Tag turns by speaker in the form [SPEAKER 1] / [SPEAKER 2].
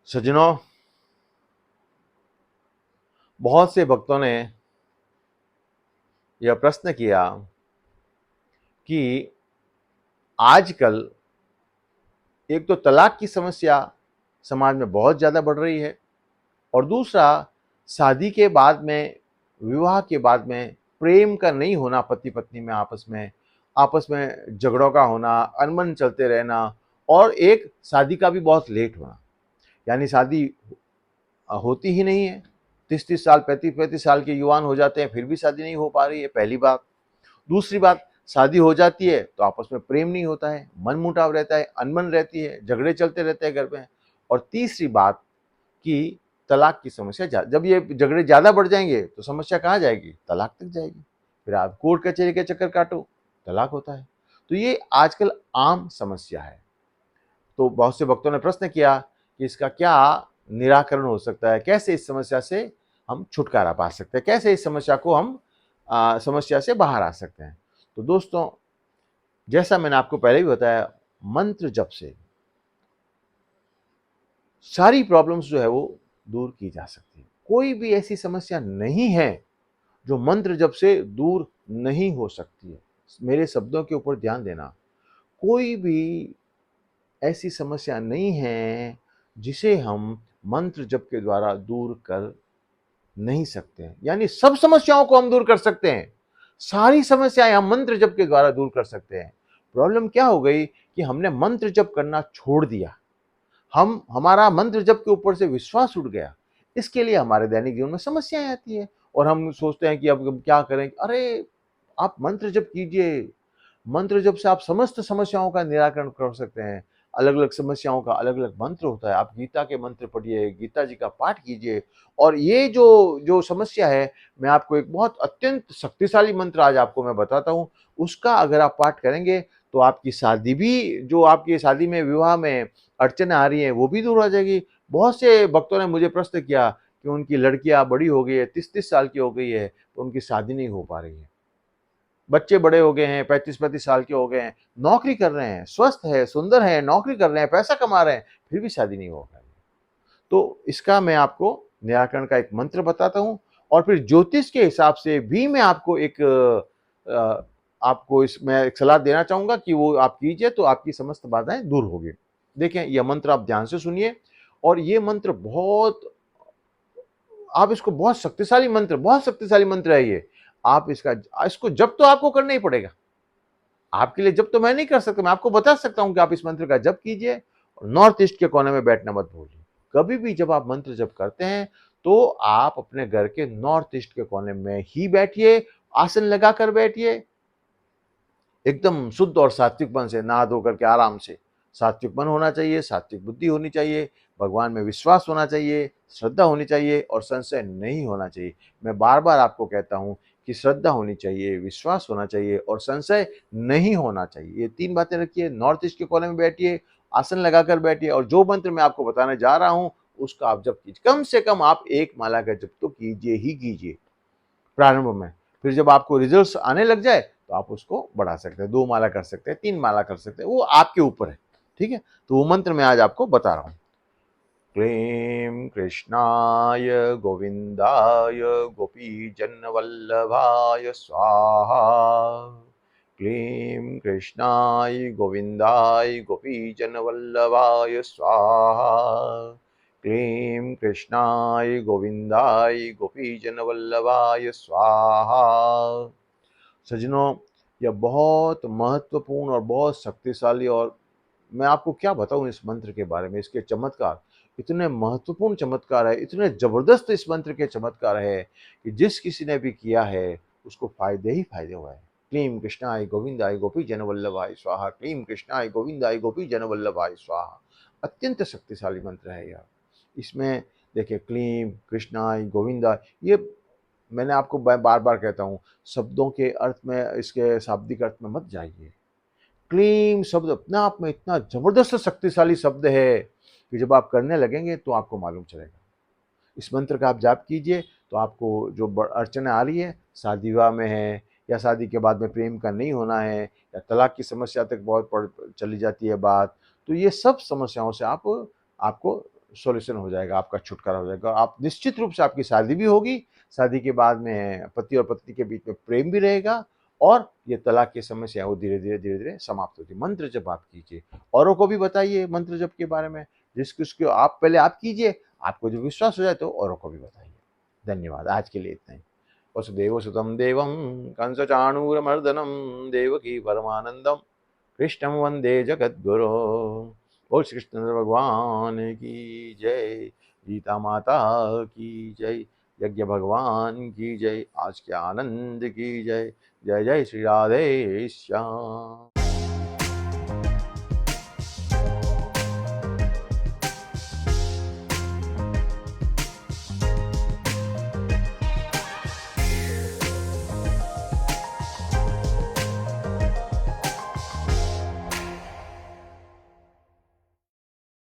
[SPEAKER 1] सज्जनों, बहुत से भक्तों ने यह प्रश्न किया कि आजकल एक तो तलाक की समस्या समाज में बहुत ज़्यादा बढ़ रही है और दूसरा शादी के बाद में, विवाह के बाद में प्रेम का नहीं होना, पति पत्नी में आपस में झगड़ों का होना, अनबन चलते रहना और एक शादी का भी बहुत लेट होना। यानी शादी होती ही नहीं है। 30-30 साल, 35-35 साल के युवान हो जाते हैं, फिर भी शादी नहीं हो पा रही है, पहली बात। दूसरी बात, शादी हो जाती है तो आपस में प्रेम नहीं होता है, मनमुटाव रहता है, अनबन रहती है, झगड़े चलते रहते हैं घर में। और तीसरी बात कि तलाक की समस्या, जब ये झगड़े ज़्यादा बढ़ जाएंगे तो समस्या कहाँ जाएगी? तलाक तक जाएगी। फिर आप कोर्ट कचहरी के चक्कर काटो, तलाक होता है। तो ये आजकल आम समस्या है। तो बहुत से भक्तों ने प्रश्न किया कि इसका क्या निराकरण हो सकता है, कैसे इस समस्या से हम छुटकारा पा सकते हैं, कैसे इस समस्या को हम समस्या से बाहर आ सकते हैं। तो दोस्तों, जैसा मैंने आपको पहले भी बताया, मंत्र जप से सारी प्रॉब्लम्स जो है वो दूर की जा सकती है। कोई भी ऐसी समस्या नहीं है जो मंत्र जप से दूर नहीं हो सकती है। मेरे शब्दों के ऊपर ध्यान देना। कोई भी ऐसी समस्या नहीं है जिसे हम मंत्र जप के द्वारा दूर कर नहीं सकते हैं। यानी सब समस्याओं को हम दूर कर सकते हैं। सारी समस्याएं हम मंत्र जप के द्वारा दूर कर सकते हैं। प्रॉब्लम क्या हो गई कि हमने मंत्र जप करना छोड़ दिया। हमारा मंत्र जप के ऊपर से विश्वास उठ गया। इसके लिए हमारे दैनिक जीवन में समस्याएं आती है और हम सोचते हैं कि अब हम क्या करें। अरे, आप मंत्र जप कीजिए। मंत्र जप से आप समस्त समस्याओं का निराकरण कर सकते हैं। अलग अलग समस्याओं का अलग अलग मंत्र होता है। आप गीता के मंत्र पढ़िए, गीता जी का पाठ कीजिए। और ये जो जो समस्या है, मैं आपको एक बहुत अत्यंत शक्तिशाली मंत्र आज आपको मैं बताता हूँ। उसका अगर आप पाठ करेंगे तो आपकी शादी भी, जो आपकी शादी में, विवाह में अड़चनें आ रही हैं, वो भी दूर हो जाएगी। बहुत से भक्तों ने मुझे प्रश्न किया कि उनकी लड़कियां बड़ी हो गई है, 30-30 साल की हो गई है, तो उनकी शादी नहीं हो पा रही है। बच्चे बड़े हो गए हैं, 35-35 साल के हो गए हैं, नौकरी कर रहे हैं, स्वस्थ है, सुंदर है, नौकरी कर रहे हैं, पैसा कमा रहे हैं, फिर भी शादी नहीं हो पा रही। तो इसका मैं आपको निराकरण का एक मंत्र बताता हूँ और फिर ज्योतिष के हिसाब से भी मैं आपको आपको इसमें एक सलाह देना चाहूंगा कि वो आप कीजिए तो आपकी समस्त बाधाएं दूर होगी। देखें, यह मंत्र आप ध्यान से सुनिए। और ये मंत्र बहुत, आप इसको, बहुत शक्तिशाली मंत्र है ये। आप इसको जप तो आपको करना ही पड़ेगा। आपके लिए जब तो मैं नहीं कर सकता, मैं आपको बता सकता हूं कि आप इस मंत्र का जप कीजिए और नॉर्थ ईस्ट के कोने में बैठना मत भूलिए। कभी भी जब आप मंत्र जप करते हैं तो आप अपने घर के नॉर्थ ईस्ट के कोने में ही बैठिए, आसन लगाकर बैठिए, एकदम शुद्ध और सात्विक मन से, नहा धो करके आराम से। सात्विक मन होना चाहिए, सात्विक बुद्धि होनी चाहिए, भगवान में विश्वास होना चाहिए, श्रद्धा होनी चाहिए और संशय नहीं होना चाहिए। मैं बार बार आपको कहता हूं कि श्रद्धा होनी चाहिए, विश्वास होना चाहिए और संशय नहीं होना चाहिए। ये 3 बातें रखिए। नॉर्थ ईस्ट के कोने में बैठिए, आसन लगाकर बैठिए और जो मंत्र मैं आपको बताने जा रहा हूं उसका आप जप कीजिए। कम से कम आप 1 माला का जप तो कीजिए ही कीजिए प्रारंभ में। फिर जब आपको रिजल्ट्स आने लग जाए तो आप उसको बढ़ा सकते हैं, 2 माला कर सकते हैं, 3 माला कर सकते हैं, वो आपके ऊपर है। ठीक है? तो वो मंत्र मैं आज आपको बता रहा हूं। क्लीं कृष्णाय गोविंदाय गोपीजनवल्लभाय स्वाहा। क्लीं कृष्णाय गोविंदाय गोपीजनवल्लभाय स्वाहा। क्लीं कृष्णाय गोविंदाय गोपीजनवल्लभाय स्वाहा। सज्जनों, यह बहुत महत्वपूर्ण और बहुत शक्तिशाली, और मैं आपको क्या बताऊं इस मंत्र के बारे में, इसके चमत्कार इतने महत्वपूर्ण चमत्कार है, इतने जबरदस्त इस मंत्र के चमत्कार है कि जिस किसी ने भी किया है उसको फायदे ही फायदे हुए हैं। क्लीं कृष्णाय गोविंदाय गोपी जनवल्लभाय स्वाहा। क्लीं कृष्णाय गोविंदाय गोपी जनवल्लभाय स्वाहा। अत्यंत शक्तिशाली मंत्र है यह। इसमें देखिए, क्लीं कृष्णाय गोविंदाय, ये मैंने आपको बार बार कहता हूँ, शब्दों के अर्थ में, इसके शाब्दिक अर्थ में मत जाइए। क्लीम शब्द अपने आप में इतना जबरदस्त शक्तिशाली शब्द है कि जब आप करने लगेंगे तो आपको मालूम चलेगा। इस मंत्र का आप जाप कीजिए तो आपको जो अड़चने आ रही है, शादी विवाह में है या शादी के बाद में प्रेम का नहीं होना है या तलाक की समस्या तक बहुत चली जाती है बात, तो ये सब समस्याओं से आपको सॉल्यूशन हो जाएगा, आपका छुटकारा हो जाएगा। आप निश्चित रूप से आपकी शादी भी होगी, शादी के बाद में पति और पत्नी के बीच में प्रेम भी रहेगा और ये तलाक की समस्या है वो धीरे-धीरे समाप्त होगी। मंत्र जप आप कीजिए, औरों को भी बताइए मंत्र जप के बारे में, जिसको आप पहले आप कीजिए, आपको जो विश्वास हो जाए तो औरों को भी बताइए। धन्यवाद, आज के लिए इतना ही। वसुदेवसुतं देवं कंसचाणूरमर्दनं देवकी परमानंदं कृष्णं वंदे जगद्गुरो। बोल श्री कृष्ण भगवान की जय, गीता माता की जय, यज्ञ भगवान की जय, आज के आनंद की जय। जय जय श्री राधे श्याम।